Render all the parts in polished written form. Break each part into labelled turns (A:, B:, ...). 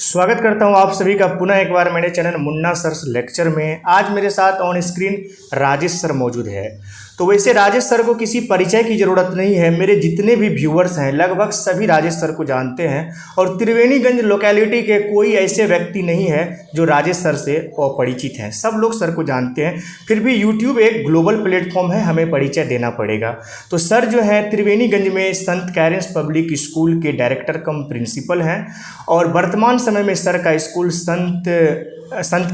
A: स्वागत करता हूं आप सभी का पुनः एक बार मेरे चैनल मुन्ना सर्स लेक्चर में। आज मेरे साथ ऑन स्क्रीन राजेश सर मौजूद है। तो वैसे राजेश सर को किसी परिचय की ज़रूरत नहीं है। मेरे जितने भी व्यूअर्स हैं लगभग सभी राजेश सर को जानते हैं और त्रिवेणीगंज लोकेलिटी के कोई ऐसे व्यक्ति नहीं है जो राजेश सर से अपरिचित हैं। सब लोग सर को जानते हैं। फिर भी यूट्यूब एक ग्लोबल प्लेटफॉर्म है, हमें परिचय देना पड़ेगा। तो सर जो है त्रिवेणीगंज में संत कैरेंस पब्लिक स्कूल के डायरेक्टर कम प्रिंसिपल हैं और वर्तमान समय में सर का स्कूल संत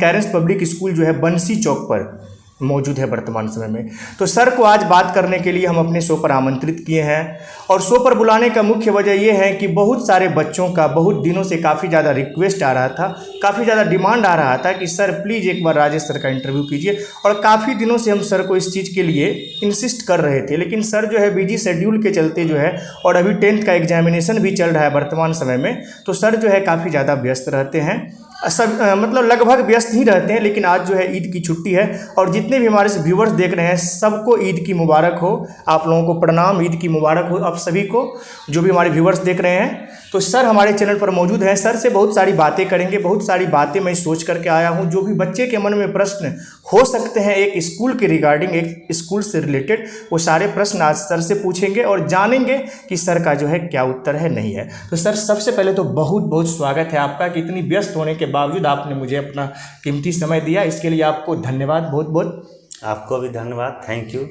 A: कैरेंस पब्लिक स्कूल जो है बंसी चौक पर मौजूद है वर्तमान समय में। तो सर को आज बात करने के लिए हम अपने शो पर आमंत्रित किए हैं और शो पर बुलाने का मुख्य वजह यह है कि बहुत सारे बच्चों का बहुत दिनों से काफ़ी ज़्यादा रिक्वेस्ट आ रहा था, काफ़ी ज़्यादा डिमांड आ रहा था कि सर प्लीज़ एक बार राजेश सर का इंटरव्यू कीजिए। और काफ़ी दिनों से हम सर को इस चीज़ के लिए इंसिस्ट कर रहे थे, लेकिन सर जो है बिजी शेड्यूल के चलते जो है, और अभी 10th का एग्जामिनेशन भी चल रहा है वर्तमान समय में, तो सर जो है काफ़ी ज़्यादा व्यस्त रहते हैं। सब मतलब लगभग व्यस्त ही रहते हैं। लेकिन आज जो है ईद की छुट्टी है और जितने भी हमारे व्यूवर्स देख रहे हैं सबको ईद की मुबारक हो। आप लोगों को प्रणाम, ईद की मुबारक हो आप सभी को, जो भी हमारे व्यूवर्स देख रहे हैं। तो सर हमारे चैनल पर मौजूद हैं। सर से बहुत सारी बातें करेंगे, बहुत सारी बातें मैं सोच करके आया हूं। जो भी बच्चे के मन में प्रश्न हो सकते हैं एक स्कूल के रिगार्डिंग, एक स्कूल से रिलेटेड, वो सारे प्रश्न आज सर से पूछेंगे और जानेंगे कि सर का जो है क्या उत्तर है नहीं है। तो सर सबसे पहले तो बहुत बहुत स्वागत है आपका कि इतनी व्यस्त होने के बावजूद आपने मुझे अपना कीमती समय दिया, इसके लिए आपको धन्यवाद बहुत बहुत।
B: आपको भी धन्यवाद, थैंक यू।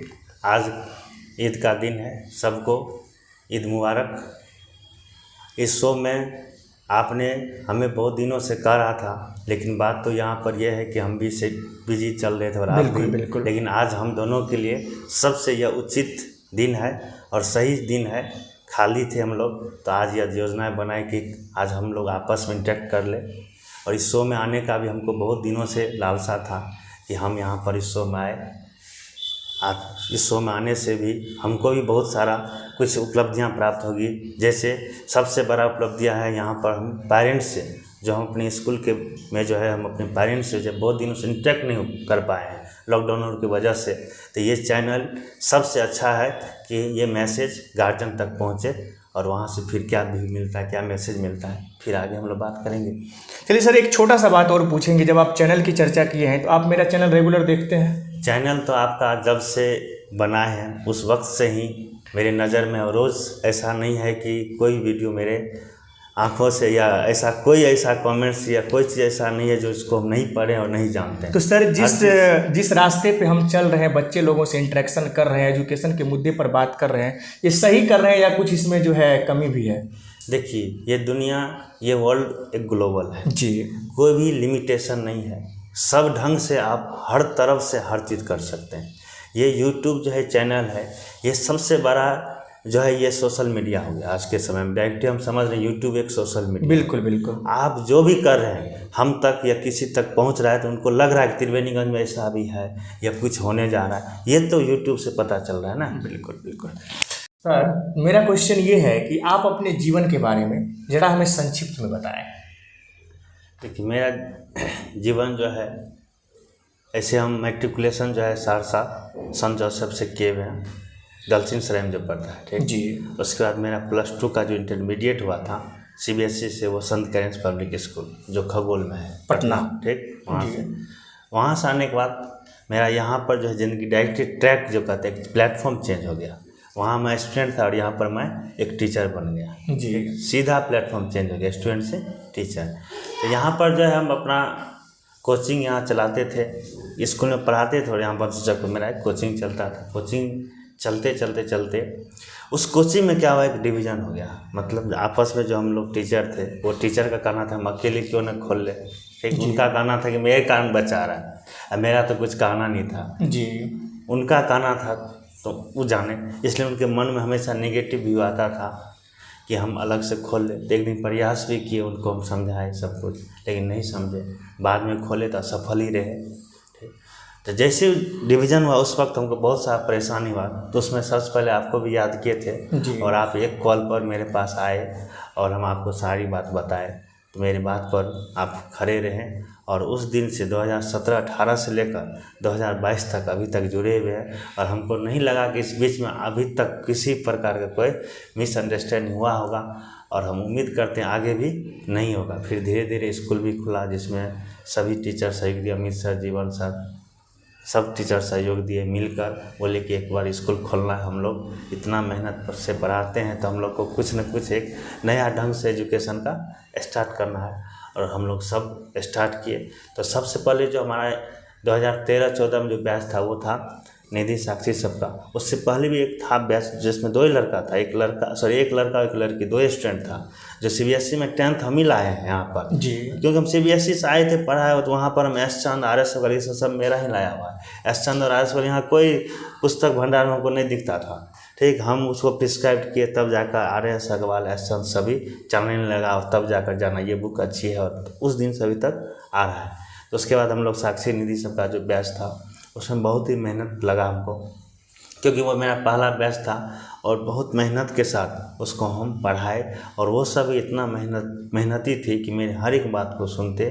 B: आज ईद का दिन है, सबको ईद मुबारक। इस शो में आपने हमें बहुत दिनों से कह रहा था, लेकिन बात तो यहाँ पर यह है कि हम भी से बिजी चल रहे थे और आप भी,
A: बिल्कुल।
B: लेकिन आज हम दोनों के लिए सबसे यह उचित दिन है और सही दिन है। खाली थे हम लोग तो आज यह योजनाएं बनाई कि आज हम लोग आपस में इंटरेक्ट कर ले। और इस शो में आने का भी हमको बहुत दिनों से लालसा था कि हम यहाँ पर इस शो में आए। आज इस शो में आने से भी हमको भी बहुत सारा कुछ उपलब्धियाँ प्राप्त होगी। जैसे सबसे बड़ा उपलब्धियाँ है यहाँ पर हम पेरेंट्स से, जो हम अपने स्कूल के में जो है हम अपने पेरेंट्स से जब बहुत दिनों से इंटरेक्ट नहीं कर पाए हैं लॉकडाउन की वजह से, तो ये चैनल सबसे अच्छा है कि ये मैसेज गार्जियन तक पहुँचे और वहाँ से फिर क्या भी मिलता है, क्या मैसेज मिलता है, फिर आगे हम लोग बात करेंगे।
A: चलिए सर एक छोटा सा बात और पूछेंगे। जब आप चैनल की चर्चा किए हैं तो आप मेरा चैनल रेगुलर देखते हैं?
B: चैनल तो आपका जब से बना है उस वक्त से ही मेरे नज़र में, और रोज़ ऐसा नहीं है कि कोई वीडियो मेरे आंखों से या ऐसा कोई ऐसा कमेंट्स या कोई चीज़ ऐसा नहीं है जो इसको हम नहीं पढ़ें और नहीं जानते हैं।
A: तो सर जिस रास्ते पे हम चल रहे हैं, बच्चे लोगों से इंटरेक्शन कर रहे हैं, एजुकेशन के मुद्दे पर बात कर रहे हैं, ये सही कर रहे हैं या कुछ इसमें जो है कमी भी है?
B: देखिए ये दुनिया, ये वर्ल्ड एक ग्लोबल है
A: जी,
B: कोई भी लिमिटेशन नहीं है। सब ढंग से आप हर तरफ से हर चीज़ कर सकते हैं। ये यूट्यूब जो है चैनल है, ये सबसे बड़ा जो है ये सोशल मीडिया हो गया आज के समय में। डायरेक्टली हम समझ रहे हैं यूट्यूब एक सोशल मीडिया।
A: बिल्कुल।
B: आप जो भी कर रहे हैं हम तक या किसी तक पहुंच रहा है तो उनको लग रहा है कि त्रिवेणीगंज में ऐसा भी है या कुछ होने जा रहा है, ये तो यूट्यूब से पता चल रहा है ना।
A: बिल्कुल। सर मेरा क्वेश्चन ये है कि आप अपने जीवन के बारे में जरा हमें संक्षिप्त में बताएं।
B: देखिए मेरा जीवन जो है, ऐसे हम मैट्रिकुलेशन जो है सहरसा संत जोसेफ से किए हुए हैं, दलसिंह सराय में जो पढ़ता है, ठीक
A: जी।
B: उसके बाद मेरा +2 का जो इंटरमीडिएट हुआ था CBSE से, वो संत कैरेंस पब्लिक स्कूल जो खगोल में है
A: पटना,
B: ठीक। वहाँ से आने के बाद मेरा यहाँ पर जो है ज़िंदगी डायरेक्ट ट्रैक जो कहते हैं, प्लेटफॉर्म चेंज हो गया। वहाँ मैं स्टूडेंट था और यहाँ पर मैं एक टीचर बन गया
A: जी।
B: सीधा प्लेटफॉर्म चेंज हो गया, स्टूडेंट से टीचर। तो यहाँ पर जो है हम अपना कोचिंग यहाँ चलाते थे, स्कूल में पढ़ाते थे और यहाँ बंसी चौक पर मेरा एक कोचिंग चलता था। कोचिंग चलते उस कोचिंग में क्या हुआ, एक डिवीज़न हो गया। मतलब आपस में जो हम लोग टीचर थे, वो टीचर का कहना था हम अकेले क्यों न खोल ले, ठीक। उनका कहना था कि मेरे कारण बचा रहा है, अब मेरा तो कुछ कहना नहीं था
A: जी।
B: उनका कहना था तो वो जाने, इसलिए उनके मन में हमेशा नेगेटिव व्यू आता था कि हम अलग से खोल ले। एक दिन प्रयास भी किए, उनको हम समझाए सब कुछ, लेकिन नहीं समझे। बाद में खोले तो सफल ही रहे, ठीक। तो जैसे डिवीज़न हुआ उस वक्त हमको बहुत सारा परेशानी हुआ, तो उसमें सबसे पहले आपको भी याद किए थे और आप एक कॉल पर मेरे पास आए और हम आपको सारी बात बताए। तो मेरी बात पर आप खड़े रहें और उस दिन से 2017-18 से लेकर 2022 तक अभी तक जुड़े हुए हैं। और हमको नहीं लगा कि इस बीच में अभी तक किसी प्रकार का कोई मिसअंडरस्टैंडिंग हुआ होगा। और हम उम्मीद करते हैं आगे भी नहीं होगा। फिर धीरे धीरे स्कूल भी खुला जिसमें सभी टीचर सहयोग दिए, अमित सर, जीवन सर, सब टीचर सहयोग दिए, मिलकर बोले कि एक बार स्कूल खोलना है, हम लोग इतना मेहनत से पढ़ाते हैं तो हम लोग को कुछ न कुछ एक नया ढंग से एजुकेशन का स्टार्ट करना है। और हम लोग सब स्टार्ट किए। तो सबसे पहले जो हमारा 2013-14 में जो बैच था वो था निधि साक्षी सबका। उससे पहले भी एक था बैच जिसमें 2 ही लड़का था, एक लड़का और एक लड़की, 2 स्टूडेंट था। जो CBSE में 10th हम ही लाए हैं यहाँ पर
A: जी,
B: क्योंकि हम CBSE से आए थे, पढ़ा है तो वहाँ पर हम एस चंद, RS अग्रवाल, ये सब मेरा ही लाया हुआ है। एस चंद और RS अग्रवाल यहाँ कोई पुस्तक भंडार में हमको नहीं दिखता था। ठीक, हम उसको प्रिस्क्राइब किए तब जाकर RS अग्रवाल, एस चंद सभी चलने लगा और तब जाकर जाना ये बुक अच्छी है, और उस दिन से अभी तक आ रहा है। तो उसके बाद हम लोग साक्षी निधि सबका जो बैच था उसमें बहुत ही मेहनत लगा हमको, क्योंकि वो मेरा पहला बैच था और बहुत मेहनत के साथ उसको हम पढ़ाए। और वो सब इतना मेहनती थी कि मेरी हर एक बात को सुनते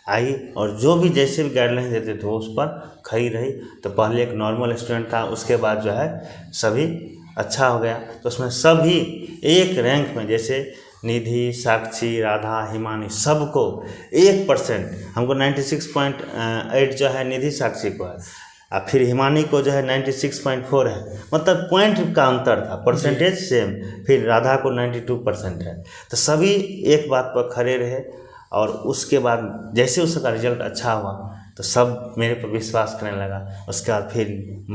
B: आई और जो भी जैसे भी गाइडलाइन देते थे वो उस पर खड़ी रही। तो पहले एक नॉर्मल स्टूडेंट था, उसके बाद जो है सभी अच्छा हो गया। तो उसमें सभी एक रैंक में, जैसे निधि, साक्षी, राधा, हिमानी, सबको 1% हमको 96.8 जो है निधि साक्षी को है, और फिर हिमानी को जो है 96.4 है, मतलब पॉइंट का अंतर था, परसेंटेज सेम। फिर राधा को 92% है। तो सभी एक बात पर खड़े रहे और उसके बाद जैसे उसका रिजल्ट अच्छा हुआ तो सब मेरे पर विश्वास करने लगा। उसके बाद फिर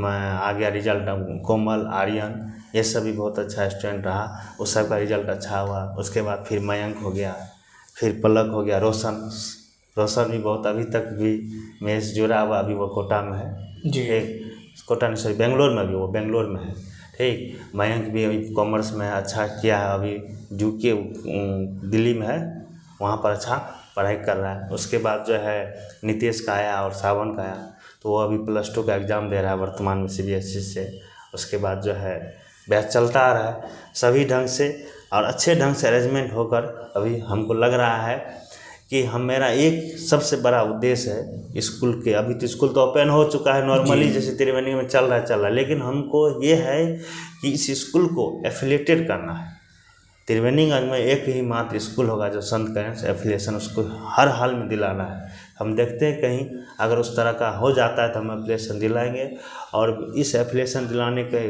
B: आ गया रिजल्ट, कोमल, आर्यन, ये सब भी बहुत अच्छा स्टूडेंट रहा, उस सब का रिजल्ट अच्छा हुआ। उसके बाद फिर मयंक हो गया, फिर पलक हो गया, रोशन भी बहुत अभी तक भी मेरे से जुड़ा हुआ, अभी वो कोटा में है।
A: जी,
B: कोटा नहीं, सॉरी, बेंगलोर में, अभी वो बेंगलोर में है। ठीक, मयंक भी अभी कॉमर्स में अच्छा किया है, अभी यूके दिल्ली में है, वहाँ पर अच्छा पढ़ाई कर रहा है। उसके बाद जो है नितेश का आया और सावन का आया, तो वो अभी +2 का एग्ज़ाम दे रहा है वर्तमान में CBSE से। उसके बाद जो है बैच चलता आ रहा है सभी ढंग से और अच्छे ढंग से अरेंजमेंट होकर। अभी हमको लग रहा है कि मेरा एक सबसे बड़ा उद्देश्य है स्कूल के, अभी तो स्कूल तो ओपन हो चुका है नॉर्मली, जैसे त्रिवेणी में चल रहा है, लेकिन हमको ये है कि इस स्कूल को एफिलिएटेड करना है। त्रिवेणीगंज में एक ही मात्र स्कूल होगा जो संत करेंस एफिलिएशन उसको हर हाल में दिलाना है। हम देखते हैं कहीं अगर उस तरह का हो जाता है तो हम एफिलिएशन दिलाएंगे। और इस एफिलिएशन दिलाने का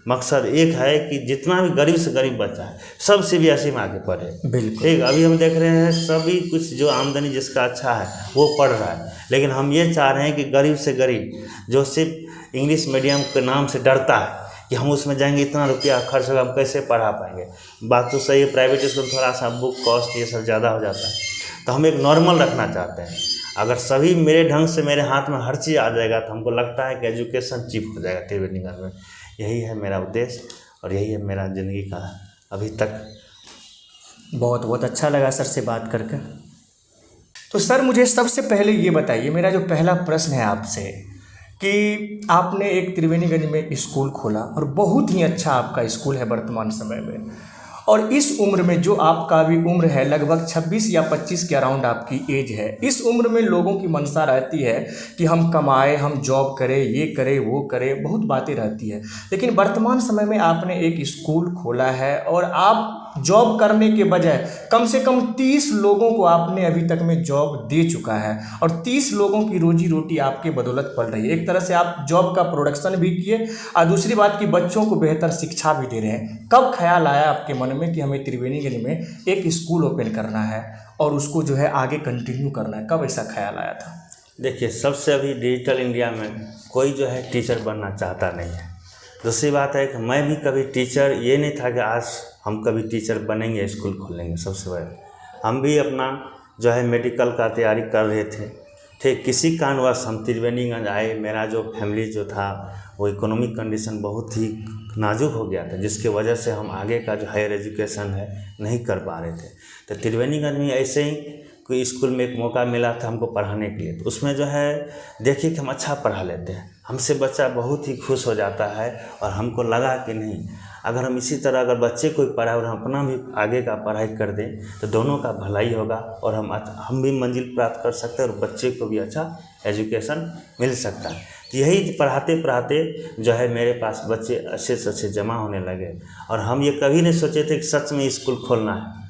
B: मकसद एक है कि जितना भी गरीब से गरीब बच्चा है सब CBSE में आगे पढ़े।
A: बिल्कुल
B: ठीक, अभी हम देख रहे हैं सभी कुछ जो आमदनी जिसका अच्छा है वो पढ़ रहा है, लेकिन हम ये चाह रहे हैं कि गरीब से गरीब जो सिर्फ इंग्लिश मीडियम के नाम से डरता है कि हम उसमें जाएंगे इतना रुपया खर्च होगा, हम कैसे पढ़ा पाएंगे। बात तो सही है, प्राइवेट स्कूल थोड़ा सा बुक कॉस्ट ये सब ज़्यादा हो जाता है, तो हम एक नॉर्मल रखना चाहते हैं। अगर सभी मेरे ढंग से मेरे हाथ में हर चीज़ आ जाएगा तो हमको लगता है कि एजुकेशन चीप हो जाएगा त्रिवेणीगंज में। यही है मेरा उद्देश्य और यही है मेरा ज़िंदगी का अभी तक।
A: बहुत बहुत अच्छा लगा सर से बात करके। तो सर मुझे सबसे पहले ये बताइए, मेरा जो पहला प्रश्न है आपसे कि आपने एक त्रिवेणीगंज में स्कूल खोला और बहुत ही अच्छा आपका स्कूल है वर्तमान समय में, और इस उम्र में जो आपका अभी उम्र है लगभग 26 या 25 के अराउंड आपकी एज है, इस उम्र में लोगों की मंशा रहती है कि हम कमाएं, हम जॉब करें, ये करें, वो करें, बहुत बातें रहती है। लेकिन वर्तमान समय में आपने एक स्कूल खोला है और आप जॉब करने के बजाय कम से कम 30 लोगों को आपने अभी तक में जॉब दे चुका है और 30 लोगों की रोजी रोटी आपके बदौलत पल रही है। एक तरह से आप जॉब का प्रोडक्शन भी किए और दूसरी बात कि बच्चों को बेहतर शिक्षा भी दे रहे हैं। कब ख्याल आया आपके मन में कि हमें त्रिवेणीगंज में एक स्कूल ओपन करना है और उसको जो है आगे कंटिन्यू करना है, कब ऐसा ख्याल आया था?
B: देखिए, सबसे अभी डिजिटल इंडिया में कोई जो है टीचर बनना चाहता नहीं है। दूसरी बात है कि मैं भी कभी टीचर ये नहीं था कि आज हम कभी टीचर बनेंगे, स्कूल खोलेंगे। सबसे बड़ा हम भी अपना जो है मेडिकल का तैयारी कर रहे थे। ठीक, किसी कारणवश हम त्रिवेणीगंज आए। मेरा जो फैमिली जो था वो इकोनॉमिक कंडीशन बहुत ही नाजुक हो गया था, जिसके वजह से हम आगे का जो हायर एजुकेशन है नहीं कर पा रहे थे। तो त्रिवेणीगंज में ऐसे ही कोई स्कूल में एक मौका मिला था हमको पढ़ाने के लिए, तो उसमें जो है देखिए कि हम अच्छा पढ़ा लेते हैं, हमसे बच्चा बहुत ही खुश हो जाता है। और हमको लगा कि नहीं, अगर हम इसी तरह अगर बच्चे को पढ़ाएं और हम अपना भी आगे का पढ़ाई कर दें तो दोनों का भलाई होगा और हम भी मंजिल प्राप्त कर सकते हैं और बच्चे को भी अच्छा एजुकेशन मिल सकता है। तो यही पढ़ाते पढ़ाते जो है मेरे पास बच्चे अच्छे से अच्छे जमा होने लगे और हम ये कभी नहीं सोचे थे कि सच में स्कूल खोलना है।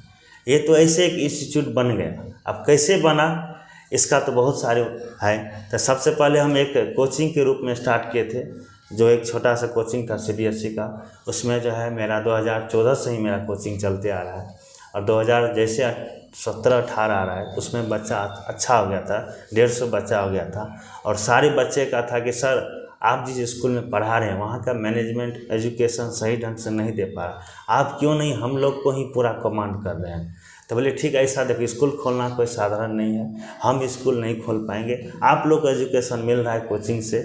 B: ये तो ऐसे एक इंस्टीट्यूट बन गया। अब कैसे बना इसका तो बहुत सारे है। तो सबसे पहले हम एक कोचिंग के रूप में स्टार्ट किए थे, जो एक छोटा सा कोचिंग था CBSE का। उसमें जो है मेरा 2014 से ही मेरा कोचिंग चलते आ रहा है, और 2000 जैसे 17-18 आ रहा है उसमें बच्चा अच्छा हो गया था, 150 बच्चा हो गया था। और सारे बच्चे का था कि सर आप जिस स्कूल में पढ़ा रहे हैं वहाँ का मैनेजमेंट एजुकेशन सही ढंग से नहीं दे पा रहा, आप क्यों नहीं हम लोग को ही पूरा कमांड कर रहे हैं। तो बोले ठीक है, ऐसा देखो स्कूल खोलना कोई साधारण नहीं है, हम स्कूल नहीं खोल पाएंगे, आप लोग को एजुकेशन मिल रहा है कोचिंग से,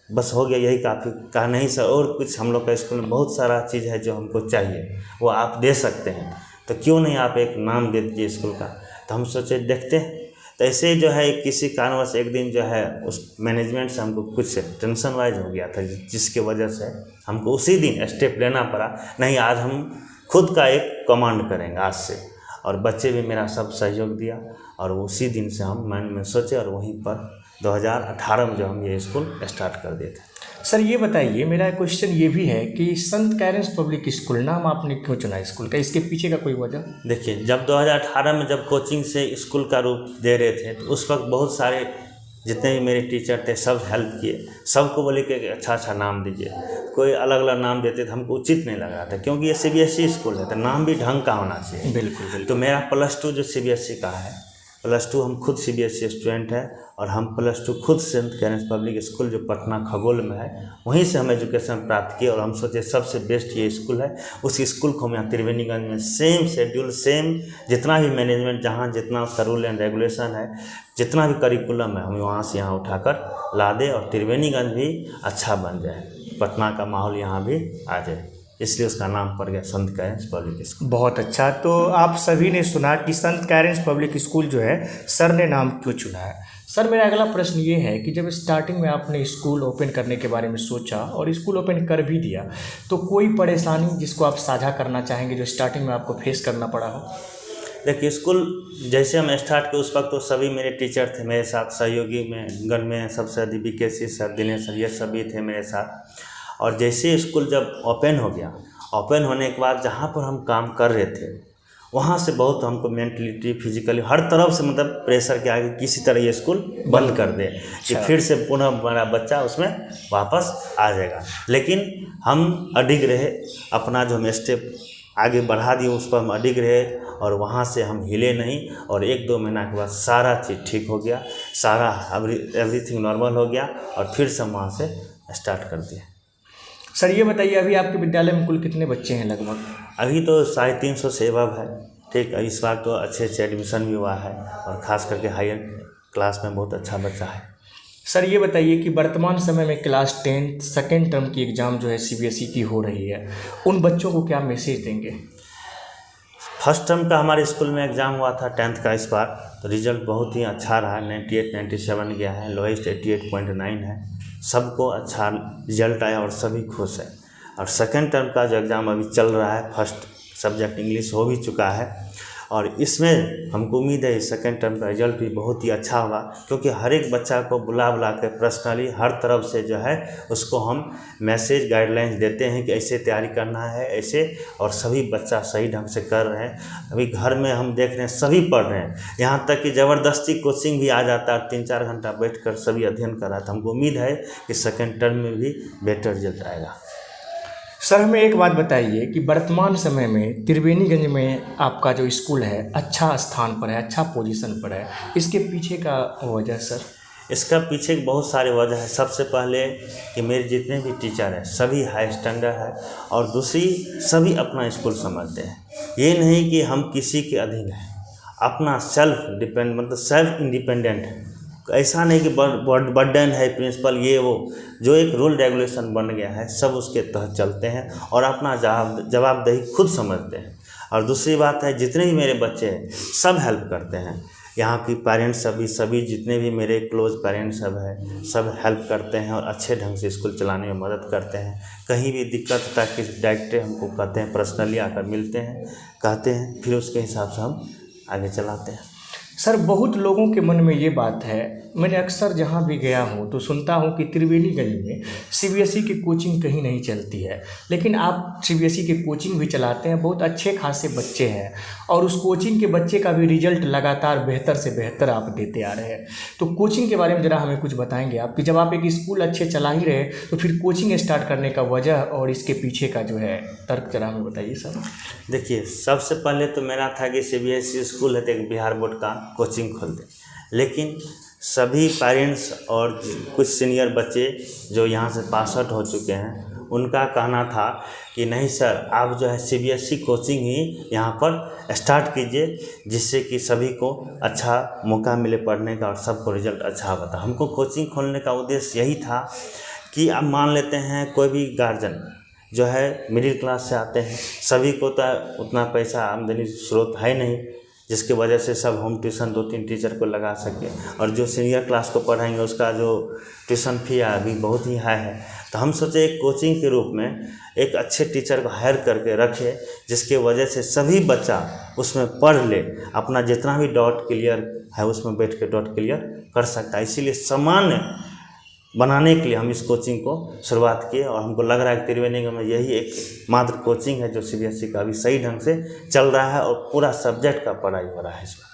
B: बस हो गया यही काफ़ी। कहा नहीं सर, और कुछ हम लोग का स्कूल में बहुत सारा चीज़ है जो हमको चाहिए, वो आप दे सकते हैं, तो क्यों नहीं आप एक नाम दे दीजिए स्कूल का। तो हम सोचे देखते हैं। तो ऐसे जो है किसी कारणवश एक दिन जो है उस मैनेजमेंट से हमको कुछ टेंशन वाइज हो गया था, जिसके वजह से हमको उसी दिन स्टेप लेना पड़ा, नहीं आज हम खुद का एक कमांड करेंगे आज से। और बच्चे भी मेरा सब सहयोग दिया, और उसी दिन से हम मन में सोचे और वहीं पर 2018 में जो हम ये स्कूल स्टार्ट कर दिए थे।
A: सर ये बताइए, मेरा क्वेश्चन ये भी है कि संत कैरेंस पब्लिक स्कूल नाम आपने क्यों चुना स्कूल का, इसके पीछे का कोई वजह?
B: देखिए, जब 2018 में जब कोचिंग से स्कूल का रूप दे रहे थे तो उस वक्त बहुत सारे जितने भी मेरे टीचर थे सब हेल्प किए, सबको बोले कि अच्छा नाम दीजिए। कोई अलग अलग नाम देते थे, हमको उचित नहीं लग रहा था, क्योंकि ये CBSE स्कूल है तो नाम भी ढंग का होना चाहिए।
A: बिल्कुल।
B: तो मेरा +2 जो CBSE का है, +2 हम खुद CBSE स्टूडेंट है, और हम +2 खुद सेंट कैरेंस पब्लिक स्कूल जो पटना खगोल में है वहीं से हम एजुकेशन प्राप्त किए। और हम सोचे सबसे बेस्ट ये स्कूल है, उस स्कूल को हम यहाँ त्रिवेणीगंज में सेम शेड्यूल, सेम जितना भी मैनेजमेंट, जहाँ जितना उसका रूल एंड रेगुलेशन है, जितना भी करिकुलम है, हम वहाँ से यहाँ उठाकर ला दें और त्रिवेणीगंज भी अच्छा बन जाए, पटना का माहौल यहाँ भी आ जाए, इसलिए उसका नाम पड़ गया संत कैरेंस पब्लिक स्कूल।
A: बहुत अच्छा। तो आप सभी ने सुना कि संत कैरेंस पब्लिक स्कूल जो है सर ने नाम क्यों चुना है। सर मेरा अगला प्रश्न ये है कि जब स्टार्टिंग में आपने स्कूल ओपन करने के बारे में सोचा और स्कूल ओपन कर भी दिया, तो कोई परेशानी जिसको आप साझा करना चाहेंगे जो स्टार्टिंग में आपको फेस करना पड़ा हो?
B: देखिए, स्कूल जैसे हम स्टार्ट किए उस वक्त तो सभी मेरे टीचर थे मेरे साथ, सहयोगी में गण में सबसे अधिक BKC सर, दिनेश सर, ये सभी थे मेरे साथ। और जैसे स्कूल जब ओपन हो गया, ओपन होने के बाद जहाँ पर हम काम कर रहे थे वहाँ से बहुत हमको मेंटलिटी, फिजिकली हर तरफ से मतलब प्रेशर के आगे किसी तरह ये स्कूल बंद कर दे कि फिर से पुनः हमारा बच्चा उसमें वापस आ जाएगा। लेकिन हम अडिग रहे, अपना जो हम स्टेप आगे बढ़ा दिए उस पर हम अडिग रहे, और वहाँ से हम हिले नहीं। और 1-2 महीना के बाद सारा चीज़ ठीक हो गया, सारा एवरीथिंग नॉर्मल हो गया, और फिर से हम वहाँ से स्टार्ट कर दिए।
A: सर ये बताइए, अभी आपके विद्यालय में कुल कितने बच्चे हैं लगभग?
B: अभी तो 350 से एबव है। ठीक है, इस बार तो अच्छे एडमिशन भी हुआ है, और ख़ास करके हायर क्लास में बहुत अच्छा बच्चा है।
A: सर ये बताइए कि वर्तमान समय में क्लास 10 सेकेंड टर्म की एग्ज़ाम जो है CBSE की हो रही है, उन बच्चों को क्या मैसेज देंगे?
B: फर्स्ट टर्म का हमारे स्कूल में एग्ज़ाम हुआ था 10th का, इस बार तो रिजल्ट बहुत ही अच्छा रहा, 98-97 गया है, लोएस्ट 88.9 है। सबको अच्छा रिजल्ट आया और सभी खुश हैं। और सेकेंड टर्म का जो एग्ज़ाम अभी चल रहा है, फर्स्ट सब्जेक्ट इंग्लिश हो भी चुका है, और इसमें हमको उम्मीद है सेकेंड टर्म का रिजल्ट भी बहुत ही अच्छा होगा, क्योंकि हर एक बच्चा को बुला के पर्सनली हर तरफ से जो है उसको हम मैसेज गाइडलाइंस देते हैं कि ऐसे तैयारी करना है ऐसे, और सभी बच्चा सही ढंग से कर रहे हैं। अभी घर में हम देख रहे हैं सभी पढ़ रहे हैं, यहाँ तक कि ज़बरदस्ती कोचिंग भी आ जाता है, 3-4 घंटा बैठकर सभी अध्ययन कर रहा था। हमको उम्मीद है कि सेकेंड टर्म में भी बेटर रिजल्ट आएगा।
A: सर हमें एक बात बताइए कि वर्तमान समय में त्रिवेणीगंज में आपका जो स्कूल है अच्छा स्थान पर है, अच्छा पोजीशन पर है, इसके पीछे का वजह सर?
B: इसका पीछे बहुत सारे वजह है। सबसे पहले कि मेरे जितने भी टीचर हैं सभी हाई स्टैंडर्ड है, और दूसरी सभी अपना स्कूल समझते हैं। ये नहीं कि हम किसी के अधीन हैं, अपना सेल्फ डिपेंड मतलब सेल्फ इंडिपेंडेंट है। ऐसा नहीं कि बर्डन है प्रिंसिपल ये वो, जो एक रूल रेगुलेशन बन गया है सब उसके तहत चलते हैं और अपना जवाबदेही खुद समझते हैं। और दूसरी बात है जितने भी मेरे बच्चे हैं सब हेल्प करते हैं, यहाँ की पेरेंट्स सभी जितने भी मेरे क्लोज पेरेंट्स सब हैं सब हेल्प करते हैं और अच्छे ढंग से स्कूल चलाने में मदद करते हैं। कहीं भी दिक्कत होता है कि डायरेक्टली हमको कहते हैं, पर्सनली आकर मिलते हैं, कहते हैं, फिर उसके हिसाब से हम आगे चलाते हैं।
A: सर बहुत लोगों के मन में ये बात है, मैंने अक्सर जहाँ भी गया हूँ तो सुनता हूँ कि त्रिवेणी गली में सीबीएसई की कोचिंग कहीं नहीं चलती है, लेकिन आप सीबीएसई की कोचिंग भी चलाते हैं, बहुत अच्छे खासे बच्चे हैं और उस कोचिंग के बच्चे का भी रिजल्ट लगातार बेहतर से बेहतर आप देते आ रहे हैं। तो कोचिंग के बारे में ज़रा हमें कुछ बताएंगे आप कि जब आप एक स्कूल अच्छे चला ही रहे तो फिर कोचिंग स्टार्ट करने का वजह और इसके पीछे का जो है तर्क जरा हमें बताइए सर।
B: देखिए, सबसे पहले तो मेरा था कि सीबीएसई स्कूल है तो एक बिहार बोर्ड का कोचिंग खोल दें, लेकिन सभी पेरेंट्स और कुछ सीनियर बच्चे जो यहाँ से पास आउट हो चुके हैं उनका कहना था कि नहीं सर, आप जो है सीबीएसई कोचिंग ही यहाँ पर स्टार्ट कीजिए, जिससे कि सभी को अच्छा मौका मिले पढ़ने का और सबको रिजल्ट अच्छा बता। हमको कोचिंग खोलने का उद्देश्य यही था कि अब मान लेते हैं कोई भी गार्जियन जो है मिडिल क्लास से आते हैं, सभी को तो उतना पैसा आमदनी स्रोत है नहीं जिसकी वजह से सब होम ट्यूशन 2-3 टीचर को लगा सके, और जो सीनियर क्लास को पढ़ाएंगे उसका जो ट्यूशन फी अभी बहुत ही हाई है। तो हम सोचे एक कोचिंग के रूप में एक अच्छे टीचर को हायर करके रखे, जिसके वजह से सभी बच्चा उसमें पढ़ ले, अपना जितना भी डाउट क्लियर है उसमें बैठ के डाउट क्लियर कर सकता है। इसीलिए सामान्य बनाने के लिए हम इस कोचिंग को शुरुआत किए और हमको लग रहा है कि त्रिवेणी में यही एक मात्र कोचिंग है जो सीबीएसई का अभी सही ढंग से चल रहा है और पूरा सब्जेक्ट का पढ़ाई हो रहा है इसमें।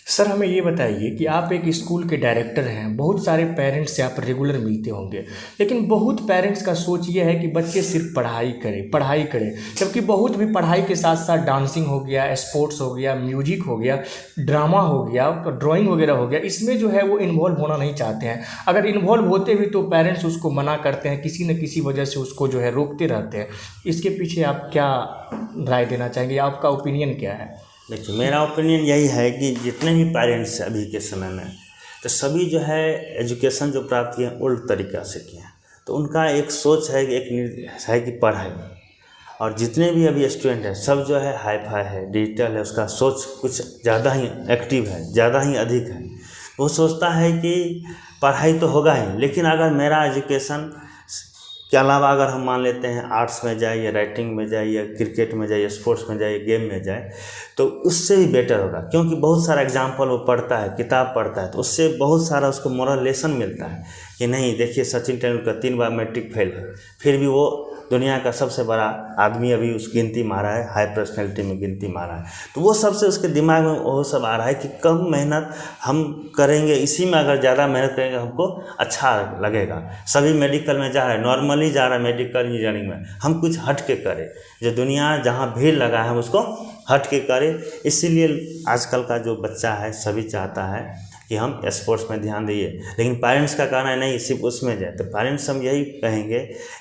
A: सर हमें ये बताइए कि आप एक स्कूल के डायरेक्टर हैं, बहुत सारे पेरेंट्स से आप रेगुलर मिलते होंगे, लेकिन बहुत पेरेंट्स का सोच ये है कि बच्चे सिर्फ पढ़ाई करें, जबकि बहुत भी पढ़ाई के साथ साथ डांसिंग हो गया, स्पोर्ट्स हो गया, म्यूजिक हो गया, ड्रामा हो गया, ड्राइंग वगैरह हो गया, इसमें जो है वो इन्वॉल्व होना नहीं चाहते हैं। अगर इन्वॉल्व होते भी तो पेरेंट्स उसको मना करते हैं, किसी न किसी वजह से उसको जो है रोकते रहते हैं। इसके पीछे आप क्या राय देना चाहेंगे, आपका ओपिनियन क्या है?
B: देखिए, मेरा ओपिनियन यही है कि जितने भी पेरेंट्स अभी के समय में तो सभी जो है एजुकेशन जो प्राप्त किए उल्ट तरीक़ा से किए हैं, तो उनका एक सोच है, एक है कि पढ़ाई, और जितने भी अभी स्टूडेंट हैं सब जो है हाई फाई है, डिजिटल है, उसका सोच कुछ ज़्यादा ही एक्टिव है, ज़्यादा ही अधिक है। वो सोचता है कि पढ़ाई तो होगा ही, लेकिन अगर मेरा एजुकेशन के अलावा अगर हम मान लेते हैं आर्ट्स में जाए या राइटिंग में जाए या क्रिकेट में जाए या स्पोर्ट्स में जाए या गेम में जाए तो उससे भी बेटर होगा, क्योंकि बहुत सारा एग्जाम्पल वो पढ़ता है, किताब पढ़ता है, तो उससे बहुत सारा उसको मोरल लेसन मिलता है कि नहीं देखिए सचिन तेंदुलकर 3 बार मैट्रिक फेल है, फिर भी वो दुनिया का सबसे बड़ा आदमी अभी उस गिनती मारा है, हाई पर्सनैलिटी में गिनती मारा है। तो वो सबसे उसके दिमाग में वो सब आ रहा है कि कम मेहनत हम करेंगे, इसी में अगर ज़्यादा मेहनत करेंगे हमको अच्छा लगेगा। सभी मेडिकल में जा रहा है, नॉर्मली जा रहा है मेडिकल इंजीनियरिंग में, हम कुछ हट के करें, जो दुनिया जहाँ भीड़ लगा है हम उसको हट के करें। इसीलिए आजकल का जो बच्चा है सभी चाहता है कि हम स्पोर्ट्स में ध्यान दिए, लेकिन पेरेंट्स का कहना है नहीं सिर्फ उसमें जाए। तो पेरेंट्स हम यही कहेंगे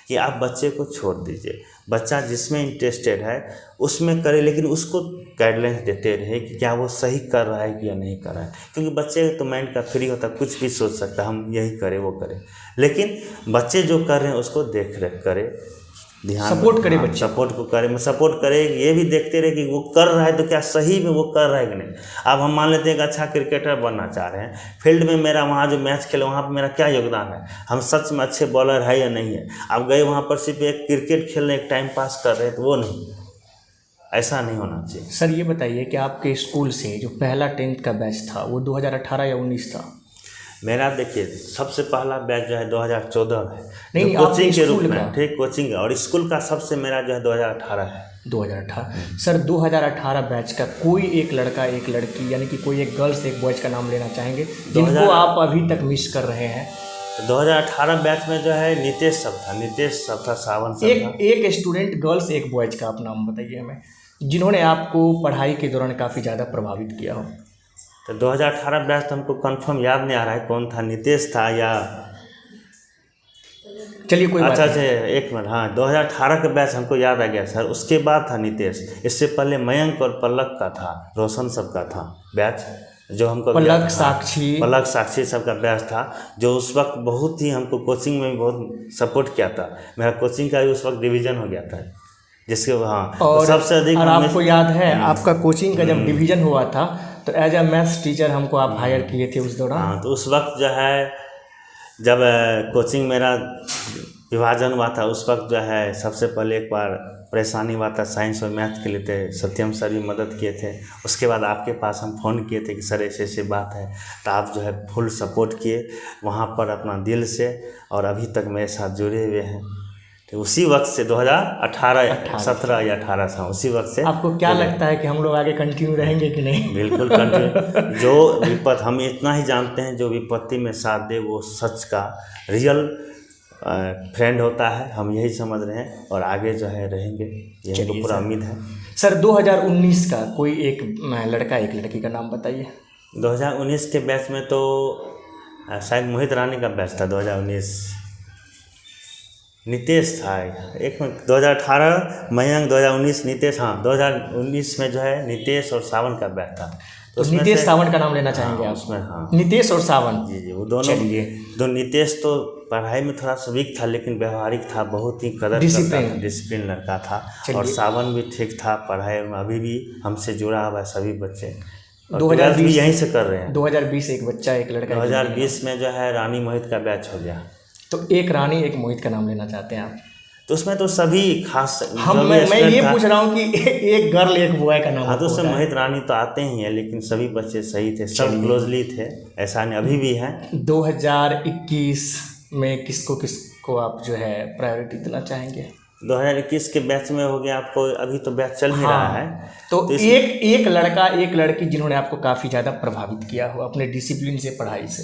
B: कि आप बच्चे को छोड़ दीजिए, बच्चा जिसमें इंटरेस्टेड है उसमें करे, लेकिन उसको गाइडलाइंस देते रहे कि क्या वो सही कर रहा है कि या नहीं कर रहा है, क्योंकि बच्चे तो माइंड का फ्री होता, कुछ भी सोच सकता है, हम यही करें वो करें, लेकिन बच्चे जो कर रहे हैं उसको देख रेख करे, ध्यान
A: सपोर्ट करे, बच्चे
B: सपोर्ट को करे, मैं सपोर्ट करे, ये भी देखते रहे कि वो कर रहा है तो क्या सही में वो कर रहा है कि नहीं। अब हम मान लेते हैं कि अच्छा क्रिकेटर बनना चाह रहे हैं, फील्ड में मेरा वहाँ जो मैच खेले वहाँ पर मेरा क्या योगदान है, हम सच में अच्छे बॉलर है या नहीं है। आप गए वहाँ पर सिर्फ एक क्रिकेट खेलने एक टाइम पास कर रहे हैं, तो वो नहीं, ऐसा नहीं होना चाहिए।
A: सर ये बताइए कि आपके स्कूल से जो पहला 10th का बैच था वो 2018 या 19 था?
B: मेरा देखिए सबसे पहला बैच जो है 2014 है,
A: नहीं
B: कोचिंग के रूप में, ठीक कोचिंग, और स्कूल का सबसे मेरा जो है 2018 है।
A: 2018 सर 2018 बैच का कोई एक लड़का एक लड़की यानी कि कोई एक गर्ल्स एक बॉयज का नाम लेना चाहेंगे जिनको आप अभी तक मिस कर रहे हैं?
B: तो 2018 बैच में जो है नितेश सब था, सावन सब था।
A: एक स्टूडेंट गर्ल्स एक बॉयज का आप नाम बताइए हमें, जिन्होंने आपको पढ़ाई के दौरान काफ़ी ज़्यादा प्रभावित किया हो।
B: तो 2018 बैच तो हमको कंफर्म याद नहीं आ रहा है कौन था, नितेश था या
A: चलिए कोई
B: अच्छा एक मिनट, हाँ 2018 का बैच हमको याद आ गया सर, उसके बाद था नितेश, इससे पहले मयंक और पलक का था, रोशन सब का था बैच जो हमको
A: पलक
B: साक्षी सब का बैच था, जो उस वक्त बहुत ही हमको कोचिंग में भी बहुत सपोर्ट किया था। मेरा कोचिंग का भी उस वक्त डिवीज़न हो गया था, जिसके हाँ
A: और
B: तो सबसे अधिक
A: और आपको याद है आपका कोचिंग का जब डिवीज़न हुआ था तो एज ए मैथ्स टीचर हमको आप हायर किए थे उस दौरान।
B: हाँ, तो उस वक्त जो है जब कोचिंग मेरा विभाजन हुआ था उस वक्त जो है सबसे पहले एक बार परेशानी हुआ था साइंस और मैथ के लिए, थे सत्यम सर भी मदद किए थे। उसके बाद आपके पास हम फ़ोन किए थे कि सर ऐसे ऐसे बात है, तो आप जो है फुल सपोर्ट किए वहाँ पर अपना दिल से, और अभी तक मेरे साथ जुड़े हुए हैं। तो उसी वक्त से 2018 17 या 18 था, उसी वक्त से।
A: आपको क्या लगता है कि हम लोग आगे कंटिन्यू रहेंगे कि नहीं?
B: बिल्कुल कंटिन्यू। जो विपत्ति, हम इतना ही जानते हैं, जो विपत्ति में साथ दे वो सच का रियल फ्रेंड होता है, हम यही समझ रहे हैं और आगे जो है रहेंगे, यही तो पूरा उम्मीद है।
A: सर 2019 का कोई एक लड़का एक लड़की का नाम बताइए।
B: 2019 के बैच में तो शायद मोहित रानी का बैच था। 2019 नितेश था एक में, 2018 मयंक, 2019 नितेश। हाँ 2019 में जो है नितेश और सावन का बैच था।
A: तो नितेश सावन का नाम लेना चाहेंगे आप
B: उसमें? हाँ
A: नितेश और सावन।
B: जी वो दोनों। दो नितेश तो पढ़ाई में थोड़ा सा वीक था लेकिन व्यवहारिक था, बहुत ही कदर करता था, डिसिप्लिन लड़का था। और सावन भी ठीक था पढ़ाई में, अभी भी हमसे जुड़ा हुआ है सभी बच्चे। 2020 यहीं से कर रहे हैं।
A: 2020 एक बच्चा एक लड़का।
B: 2020 में जो है रानी मोहित का बैच हो गया।
A: तो एक रानी एक मोहित का नाम लेना चाहते हैं आप?
B: तो उसमें तो सभी खास,
A: मैं ये पूछ रहा हूँ कि एक गर्ल एक बॉय का नाम।
B: हाँ तो उसमें मोहित रानी तो आते ही हैं, लेकिन सभी बच्चे सही थे, सब क्लोजली थे, ऐसा नहीं अभी भी हैं।
A: 2021 में किसको आप जो है प्रायोरिटी देना चाहेंगे?
B: 2021 के बैच में हो गया आपको, अभी तो बैच चल ही रहा है।
A: तो एक लड़का एक लड़की जिन्होंने आपको काफ़ी ज़्यादा प्रभावित किया हो अपने डिसिप्लिन से, पढ़ाई से।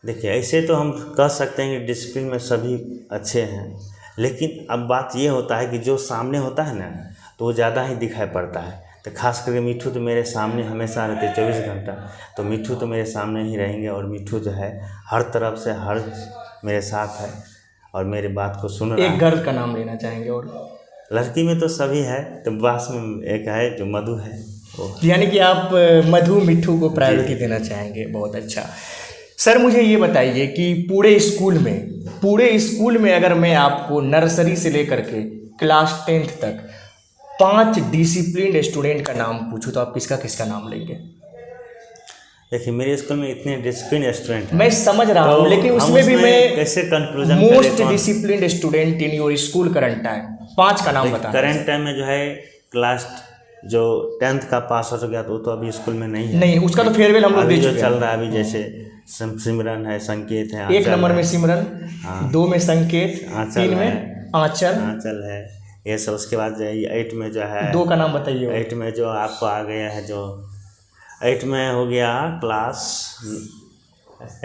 B: देखिए ऐसे तो हम कह सकते हैं कि डिसिप्लिन में सभी अच्छे हैं, लेकिन अब बात ये होता है कि जो सामने होता है ना तो वो ज़्यादा ही दिखाई पड़ता है। तो खास करके मिठू तो मेरे सामने हमेशा रहते 24 घंटा, तो मिठू तो मेरे सामने ही रहेंगे। और मिठू जो है हर तरफ से हर मेरे साथ है और मेरी बात को सुन रहा है।
A: एक गर्ल का नाम लेना चाहेंगे? और
B: लड़की में तो सभी है, तो बस में एक है जो मधु है,
A: यानी कि आप मधु मिठू को प्रायोरिटी देना चाहेंगे। बहुत अच्छा। सर मुझे ये बताइए कि पूरे स्कूल में अगर मैं आपको नर्सरी से लेकर के क्लास 10th तक 5 डिसिप्लिन स्टूडेंट का नाम पूछूं तो आप किसका नाम लेंगे?
B: देखिए मेरे स्कूल में इतने डिसिप्लिन स्टूडेंट हैं,
A: मैं समझ रहा हूँ, लेकिन उसमें भी मैं
B: कैसे conclusion
A: most discipline student in your school current time 5 का नाम बताएं।
B: करंट टाइम में जो है क्लास जो 10th का पास हो गया तो वो तो अभी स्कूल में नहीं है।
A: नहीं, उसका तो फेयरवेल हम लोग दे चुके हैं।
B: जो चल रहा है अभी, जैसे सिमरन है, संकेत है,
A: 1 नंबर में सिमरन, 2 में संकेत, 3 में आंचल
B: है, ये सब। उसके बाद 8 में जो है
A: 2 का नाम बताइए।
B: 8 में जो आपको आ गया है, जो 8 में हो गया क्लास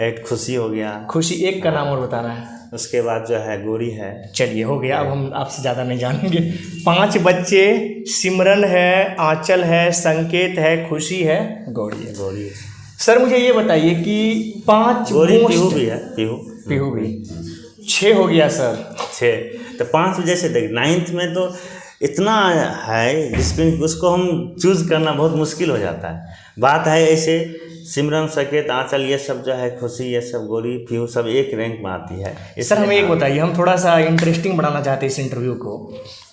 B: 8 खुशी हो गया।
A: खुशी 1 का नाम और बताना है।
B: उसके बाद जो है गोरी है।
A: चलिए हो गया, अब हम आपसे ज़्यादा नहीं जानेंगे। 5 बच्चे, सिमरन है, आंचल है, संकेत है, खुशी है, गौरी है। सर मुझे ये बताइए कि 5
B: पीहू भी है, पीहू भी
A: 6 हो गया सर।
B: 6 तो 5 जैसे देखिए 9th में तो इतना है डिसिप्लिन, उसको हम चूज़ करना बहुत मुश्किल हो जाता है। बात है ऐसे सिमरन, संकेत, आंचल ये सब जो है, खुशी ये सब, गोरी, पीहू सब एक रैंक में आती है।
A: सर हमें एक बताइए, हम थोड़ा सा इंटरेस्टिंग बनाना चाहते हैं इस इंटरव्यू को।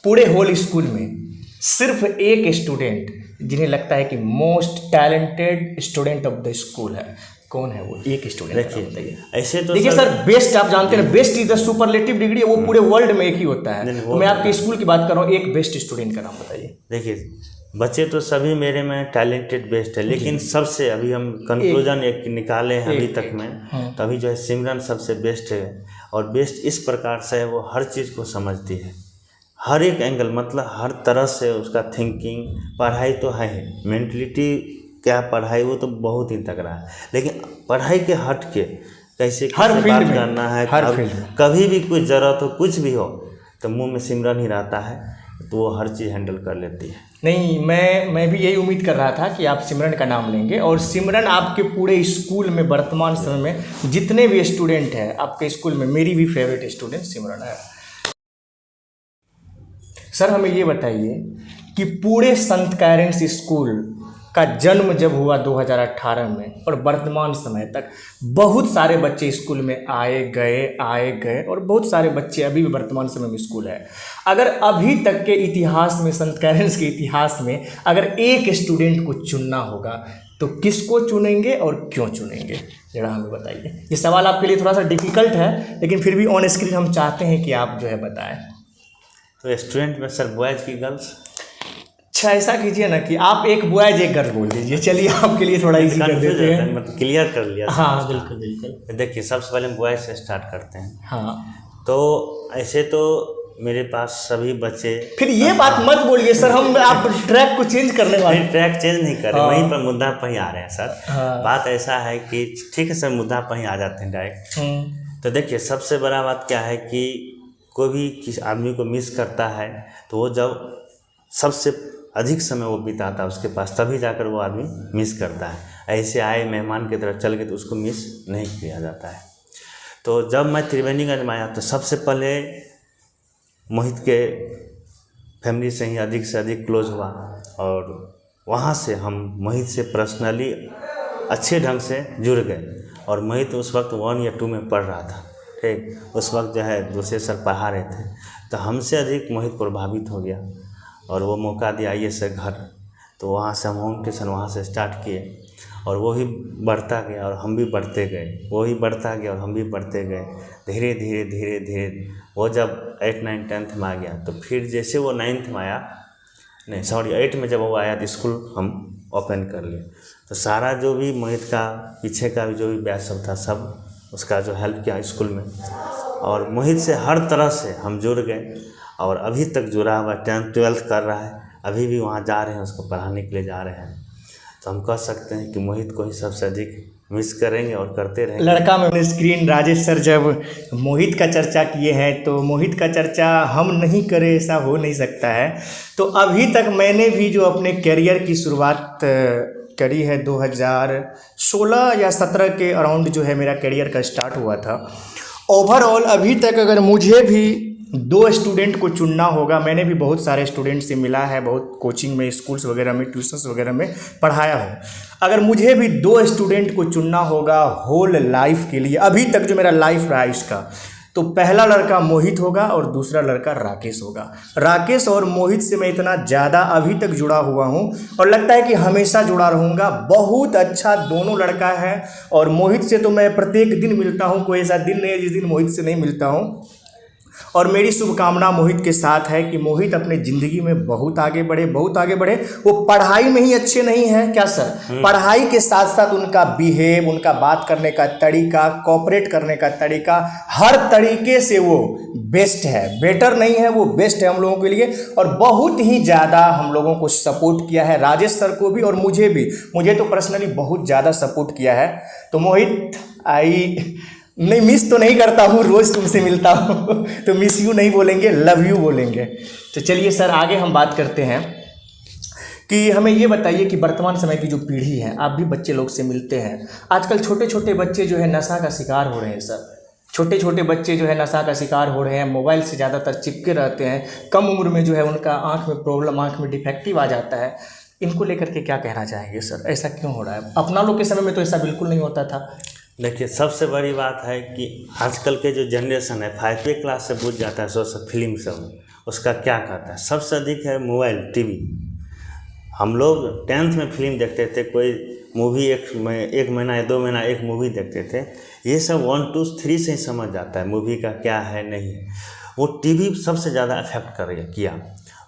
A: पूरे होल स्कूल में सिर्फ एक स्टूडेंट जिन्हें लगता है कि most talented student of the school है, कौन है वो एक स्टूडेंट?
B: देखिए ऐसे तो
A: देखिए सर बेस्ट आप जानते हैं, best is the superlative degree है, वो पूरे वर्ल्ड में एक ही होता है। तो मैं आपके स्कूल की बात कर रहा हूँ, एक बेस्ट स्टूडेंट का नाम बताइए।
B: देखिए बच्चे तो सभी मेरे में टैलेंटेड बेस्ट है, लेकिन सबसे अभी हम कंक्लूजन एक निकाले हैं अभी तक में, तो अभी जो है सिमरन सबसे बेस्ट है। और बेस्ट इस प्रकार से है, वो हर चीज़ को समझती है, हर एक एंगल, मतलब हर तरह से उसका थिंकिंग। पढ़ाई तो है ही, मेंटलिटी क्या पढ़ाई वो तो बहुत ही तगड़ा है, लेकिन पढ़ाई के हट के कैसे
A: हर
B: बात करना है,
A: कभी
B: भी कोई ज़रूरत हो, कुछ भी हो, तो मुंह में सिमरन ही रहता है, तो वो हर चीज़ हैंडल कर लेती है।
A: नहीं, मैं भी यही उम्मीद कर रहा था कि आप सिमरन का नाम लेंगे। और सिमरन आपके पूरे स्कूल में वर्तमान समय में जितने भी स्टूडेंट हैं आपके स्कूल में, मेरी भी फेवरेट स्टूडेंट सिमरन है। सर हमें ये बताइए कि पूरे संत कैरेंस स्कूल का जन्म जब हुआ 2018 में और वर्तमान समय तक बहुत सारे बच्चे स्कूल में आए गए और बहुत सारे बच्चे अभी भी वर्तमान समय में स्कूल है। अगर अभी तक के इतिहास में, संत कैरेंस के इतिहास में अगर एक स्टूडेंट को चुनना होगा तो किसको चुनेंगे और क्यों चुनेंगे, जरा हमें बताइए। ये सवाल आपके लिए थोड़ा सा डिफिकल्ट है, लेकिन फिर भी ऑन स्क्रीन हम चाहते हैं कि आप जो है बताएं।
B: तो स्टूडेंट में सर बॉयज़ की गर्ल्स?
A: अच्छा, ऐसा कीजिए ना कि आप एक बॉयज एक गर्ल बोल दीजिए। चलिए आपके लिए थोड़ा इजी कर देते हैं।
B: मतलब क्लियर कर लिया।
A: हाँ बिल्कुल बिल्कुल।
B: देखिए, सबसे पहले हम बॉयज़ से स्टार्ट करते हैं।
A: हाँ,
B: तो ऐसे तो मेरे पास सभी बच्चे।
A: फिर ये बात मत बोलिए सर, हम आप ट्रैक को चेंज करने वाले।
B: नहीं, ट्रैक चेंज नहीं कर रहे,
A: हाँ।
B: वहीं पर मुद्दा पर ही आ रहे हैं सर।
A: हाँ।
B: बात ऐसा है कि ठीक है सर, मुद्दा पर ही आ जाते हैं डायरेक्ट। तो देखिए, सबसे बड़ा बात क्या है कि कोई भी किसी आदमी को मिस करता है तो वो जब सबसे अधिक समय वो बिताता है उसके पास, तभी जाकर वो आदमी मिस करता है। ऐसे आए मेहमान की तरफ चल गए तो उसको मिस नहीं किया जाता है। तो जब मैं त्रिवेणीगंज में आया तो सबसे पहले मोहित के फैमिली से ही अधिक से अधिक क्लोज हुआ, और वहाँ से हम मोहित से पर्सनली अच्छे ढंग से जुड़ गए। और मोहित उस वक्त 1 या 2 में पढ़ रहा था, ठीक। उस वक्त जो है दूसरे सर पढ़ा रहे थे, तो हमसे अधिक मोहित प्रभावित हो गया और वो मौका दिया आइए से घर। तो वहाँ से हम होम ट्यूशन वहाँ से स्टार्ट किए, और वो ही बढ़ता गया और हम भी बढ़ते गए, वो ही बढ़ता गया और हम भी बढ़ते गए। धीरे धीरे धीरे धीरे वो जब 8, 9, 10th में आ गया, तो फिर जैसे वो 9th में आया, नहीं सॉरी 8 में जब वो आया तो स्कूल हम ओपन कर लिए। तो सारा जो भी मोहित का पीछे का भी जो भी बैच सब था, सब उसका जो हेल्प किया स्कूल में, और मोहित से हर तरह से हम जुड़ गए और अभी तक जुड़ा हुआ। 10th 12th कर रहा है, अभी भी वहाँ जा रहे हैं, उसको पढ़ाने के लिए जा रहे हैं। तो हम कह सकते हैं कि मोहित को ही सबसे अधिक मिस करेंगे और करते रहेंगे।
A: लड़का में स्क्रीन राजेश सर जब मोहित का चर्चा किए हैं, तो मोहित का चर्चा हम नहीं करें ऐसा हो नहीं सकता है। तो अभी तक मैंने भी जो अपने करियर की शुरुआत करी है 2016 या 17 के अराउंड जो है मेरा करियर का स्टार्ट हुआ था। ओवरऑल अभी तक अगर मुझे भी 2 स्टूडेंट को चुनना होगा, मैंने भी बहुत सारे स्टूडेंट से मिला है, बहुत कोचिंग में, स्कूल्स वगैरह में, ट्यूशन्स वगैरह में पढ़ाया हूँ। अगर मुझे भी 2 स्टूडेंट को चुनना होगा होल लाइफ के लिए, अभी तक जो मेरा लाइफ रहा इसका, तो पहला लड़का मोहित होगा और दूसरा लड़का राकेश होगा। राकेश और मोहित से मैं इतना ज़्यादा अभी तक जुड़ा हुआ हूँ और लगता है कि हमेशा जुड़ा रहूँगा। बहुत अच्छा दोनों लड़का है, और मोहित से तो मैं प्रत्येक दिन मिलता हूँ, कोई ऐसा दिन नहीं है जिस दिन मोहित से नहीं मिलता हूँ। और मेरी शुभकामना मोहित के साथ है कि मोहित अपने ज़िंदगी में बहुत आगे बढ़े, बहुत आगे बढ़े। वो पढ़ाई में ही अच्छे नहीं हैं क्या सर? पढ़ाई के साथ साथ उनका बिहेव, उनका बात करने का तरीका, कोऑपरेट करने का तरीका, हर तरीके से वो बेस्ट है। बेटर नहीं है, वो बेस्ट है हम लोगों के लिए। और बहुत ही ज़्यादा हम लोगों को सपोर्ट किया है, राजेश सर को भी और मुझे भी। मुझे तो पर्सनली बहुत ज़्यादा सपोर्ट किया है। तो मोहित नहीं, मिस तो नहीं करता हूँ, रोज़ तुमसे मिलता हूँ तो मिस यू नहीं बोलेंगे, लव यू बोलेंगे। तो चलिए सर, आगे हम बात करते हैं कि हमें ये बताइए कि वर्तमान समय की जो पीढ़ी है, आप भी बच्चे लोग से मिलते हैं, आजकल छोटे छोटे बच्चे जो है नशा का शिकार हो रहे हैं सर। छोटे छोटे बच्चे जो है नशा का शिकार हो रहे हैं, मोबाइल से ज़्यादातर चिपके रहते हैं। कम उम्र में जो है उनका आँख में प्रॉब्लम, आँख में डिफेक्टिव आ जाता है। इनको लेकर के क्या कहना चाहेंगे सर? ऐसा क्यों हो रहा है? अपना लोग के समय में तो ऐसा बिल्कुल नहीं होता था।
B: देखिए, सबसे बड़ी बात है कि आजकल के जो जनरेशन है 5वीं क्लास से बुझ जाता है सोशल फिल्म सब, उसका क्या कहता है। सबसे अधिक है मोबाइल, टीवी। हम लोग 10th में फिल्म देखते थे, कोई मूवी एक महीना या 2 महीना एक मूवी देखते थे। ये सब 1, 2, 3 से ही समझ जाता है मूवी का क्या है नहीं है। वो टीवी सबसे ज़्यादा अफेक्ट किया,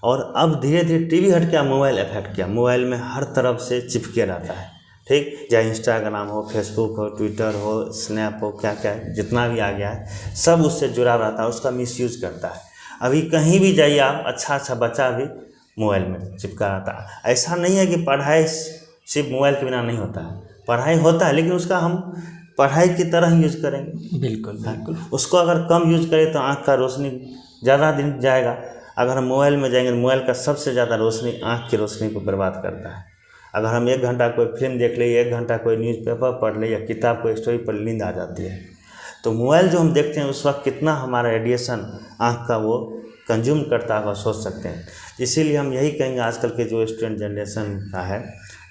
B: और अब धीरे धीरे टीवी हट गया, मोबाइल अफेक्ट किया। मोबाइल में हर तरफ से चिपके रहता है, ठीक। चाहे इंस्टाग्राम हो, फेसबुक हो, ट्विटर हो, स्नैप हो, क्या क्या जितना भी आ गया है सब उससे जुड़ा रहता है, उसका मिसयूज करता है। अभी कहीं भी जाइए आप, अच्छा बच्चा भी मोबाइल में चिपका रहता है। ऐसा नहीं है कि पढ़ाई सिर्फ मोबाइल के बिना नहीं होता है, पढ़ाई होता है, लेकिन उसका हम पढ़ाई की तरह यूज करेंगे।
A: बिल्कुल बिल्कुल।
B: उसको अगर कम यूज करें तो आँख का रोशनी ज़्यादा दिन जाएगा। अगर हम मोबाइल में जाएंगे तो मोबाइल का सबसे ज़्यादा रोशनी आँख की रोशनी को बर्बाद करता है। अगर हम 1 घंटा कोई फिल्म देख ले, 1 घंटा कोई न्यूज़पेपर पढ़ ले या किताब कोई स्टोरी पढ़, नींद आ जाती है। तो मोबाइल जो हम देखते हैं उस वक्त कितना हमारा रेडिएशन आँख का वो कंज्यूम करता होगा, सोच सकते हैं। इसीलिए हम यही कहेंगे आजकल के जो स्टूडेंट जनरेशन का है,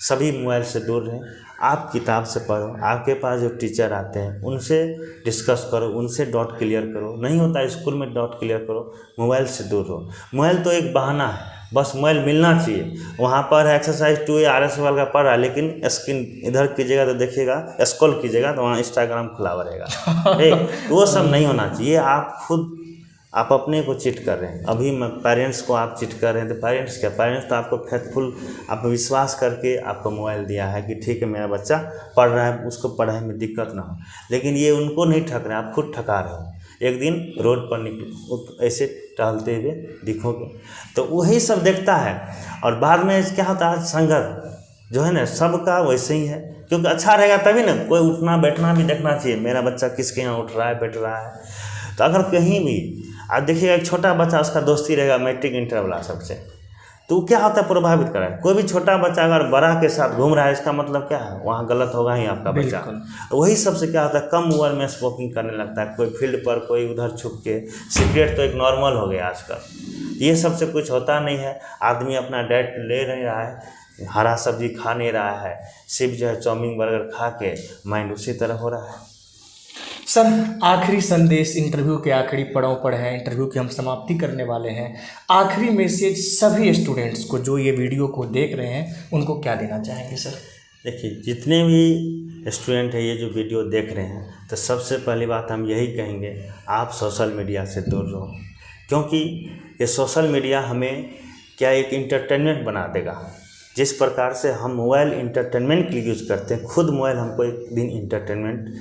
B: सभी मोबाइल से दूर रहें। आप किताब से पढ़ो, आपके पास जो टीचर आते हैं उनसे डिस्कस करो, उनसे डाउट क्लियर करो। नहीं होता स्कूल में डाउट क्लियर करो, मोबाइल से दूर रहो। मोबाइल तो एक बहाना है, बस मोबाइल मिलना चाहिए। वहाँ पर एक्सरसाइज 2A RS वाला का पढ़ रहा है, लेकिन स्क्रीन इधर कीजिएगा तो देखिएगा, स्क्रॉल कीजिएगा तो वहाँ इंस्टाग्राम खुला हुआ रहेगा। ठीक, वो सब नहीं होना चाहिए। आप अपने को चिट कर रहे हैं। अभी पेरेंट्स को आप चिट कर रहे हैं, तो पेरेंट्स क्या, पेरेंट्स तो आपको फेथफुल, आपको विश्वास करके आपको मोबाइल दिया है कि ठीक है मेरा बच्चा पढ़ रहा है, उसको पढ़ाई में दिक्कत ना हो। लेकिन ये उनको नहीं ठग रहे हैं, आप खुद ठगा रहे हो। एक दिन रोड पर निकलो, ऐसे टहलते हुए दिखोगे तो वही सब देखता है, और बाद में क्या होता है, संगत जो है ना सबका वैसे ही है। क्योंकि अच्छा रहेगा तभी ना, कोई उठना बैठना भी देखना चाहिए, मेरा बच्चा किसके यहाँ उठ रहा है, बैठ रहा है। तो अगर कहीं भी आप देखिएगा एक छोटा बच्चा, उसका दोस्ती रहेगा मैट्रिक इंटर वाला सबसे, तो क्या होता है, प्रभावित करा है। कोई भी छोटा बच्चा अगर बड़ा के साथ घूम रहा है, इसका मतलब क्या है, वहाँ गलत होगा ही आपका बच्चा। वही सबसे क्या होता है, कम उम्र में स्मोकिंग करने लगता है, कोई फील्ड पर, कोई उधर छुप के। सिगरेट तो एक नॉर्मल हो गया आजकल। ये सबसे कुछ होता नहीं है। आदमी अपना डाइट ले नहीं रहा है, हरा सब्जी खा नहीं रहा है, सिर्फ जो है चाउमीन बर्गर खा के माइंड उसी तरह हो रहा है।
A: सर, आखिरी संदेश, इंटरव्यू के आखिरी पड़ाव पर है, इंटरव्यू की हम समाप्ति करने वाले हैं। आखिरी मैसेज सभी स्टूडेंट्स को जो ये वीडियो को देख रहे हैं, उनको क्या देना चाहेंगे सर?
B: देखिए, जितने भी स्टूडेंट हैं ये जो वीडियो देख रहे हैं, तो सबसे पहली बात हम यही कहेंगे, आप सोशल मीडिया से दूर रहो। क्योंकि ये सोशल मीडिया हमें क्या एक इंटरटेनमेंट बना देगा। जिस प्रकार से हम मोबाइल इंटरटेनमेंट के लिए यूज़ करते हैं, खुद मोबाइल हमको एक दिन इंटरटेनमेंट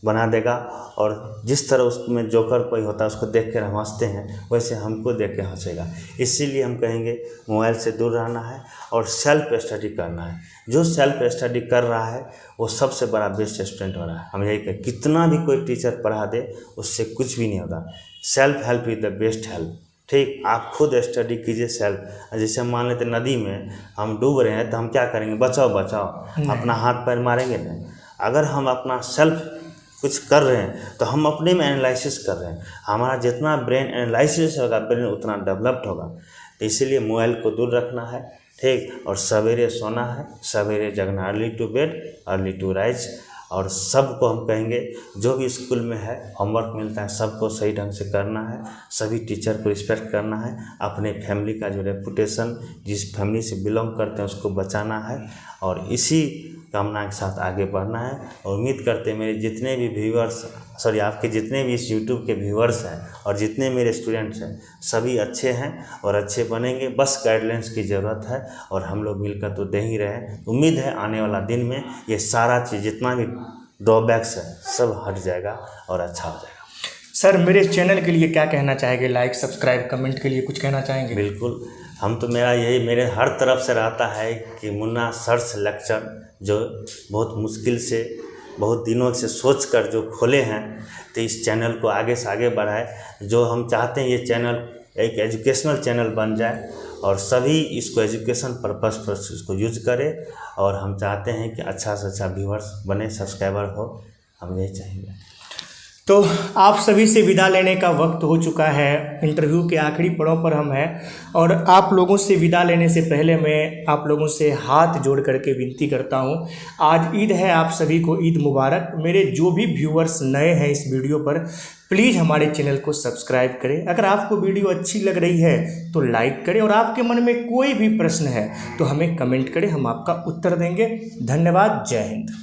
B: बना देगा। और जिस तरह उसमें जोकर कोई होता है उसको देख कर हम हंसते हैं, वैसे हमको देख के हंसेगा। इसीलिए हम कहेंगे मोबाइल से दूर रहना है और सेल्फ स्टडी करना है। जो सेल्फ स्टडी कर रहा है वो सबसे बड़ा बेस्ट स्टूडेंट हो रहा है। हम यही कहें, कितना भी कोई टीचर पढ़ा दे उससे कुछ भी नहीं होगा। Self help is the best help. ठीक, आप खुद स्टडी कीजिए सेल्फ। जैसे हम मान लेते नदी में हम डूब रहे हैं, तो हम क्या करेंगे, बचाओ बचाओ, अपना हाथ पैर मारेंगे नहीं। अगर हम अपना सेल्फ कुछ कर रहे हैं तो हम अपने में एनालिसिस कर रहे हैं। हमारा जितना ब्रेन एनालिसिस होगा, ब्रेन उतना डेवलप्ड होगा। तो इसीलिए मोबाइल को दूर रखना है। ठीक, और सवेरे सोना है, सवेरे जगना, early to bed early to rise. और सबको हम कहेंगे, जो भी स्कूल में है होमवर्क मिलता है सबको सही ढंग से करना है, सभी टीचर को रिस्पेक्ट करना है, अपने फैमिली का जो रेपुटेशन, जिस फैमिली से बिलोंग करते हैं उसको बचाना है, और इसी कामना के साथ आगे बढ़ना है। और उम्मीद करते हैं मेरे जितने भी व्यूअर्स, आपके जितने भी इस यूट्यूब के व्यूअर्स हैं और जितने मेरे स्टूडेंट्स हैं, सभी अच्छे हैं और अच्छे बनेंगे। बस गाइडलाइंस की ज़रूरत है और हम लोग मिलकर तो दे ही रहे हैं। उम्मीद है आने वाला दिन में ये सारा चीज़, जितना भी ड्रॉबैक्स है, सब हट जाएगा और अच्छा हो जाएगा।
A: सर, मेरे चैनल के लिए क्या कहना चाहेंगे? लाइक, सब्सक्राइब, कमेंट के लिए कुछ कहना चाहेंगे?
B: बिल्कुल, हम तो मेरे हर तरफ से रहता है कि मुन्ना सर्स लेक्चर, जो बहुत मुश्किल से, बहुत दिनों से सोच कर जो खोले हैं, तो इस चैनल को आगे से आगे बढ़ाए। जो हम चाहते हैं ये चैनल एक एजुकेशनल चैनल बन जाए और सभी इसको एजुकेशन पर्पस पर इसको यूज करें। और हम चाहते हैं कि अच्छा से अच्छा व्यूअर्स बने, सब्सक्राइबर हो, हम यही चाहेंगे।
A: तो आप सभी से विदा लेने का वक्त हो चुका है। इंटरव्यू के आखिरी पड़ाव पर हम हैं और आप लोगों से विदा लेने से पहले मैं आप लोगों से हाथ जोड़ करके विनती करता हूं, आज ईद है, आप सभी को ईद मुबारक। मेरे जो भी व्यूअर्स नए हैं इस वीडियो पर, प्लीज़ हमारे चैनल को सब्सक्राइब करें। अगर आपको वीडियो अच्छी लग रही है तो लाइक करें और आपके मन में कोई भी प्रश्न है तो हमें कमेंट करें, हम आपका उत्तर देंगे। धन्यवाद। जय हिंद।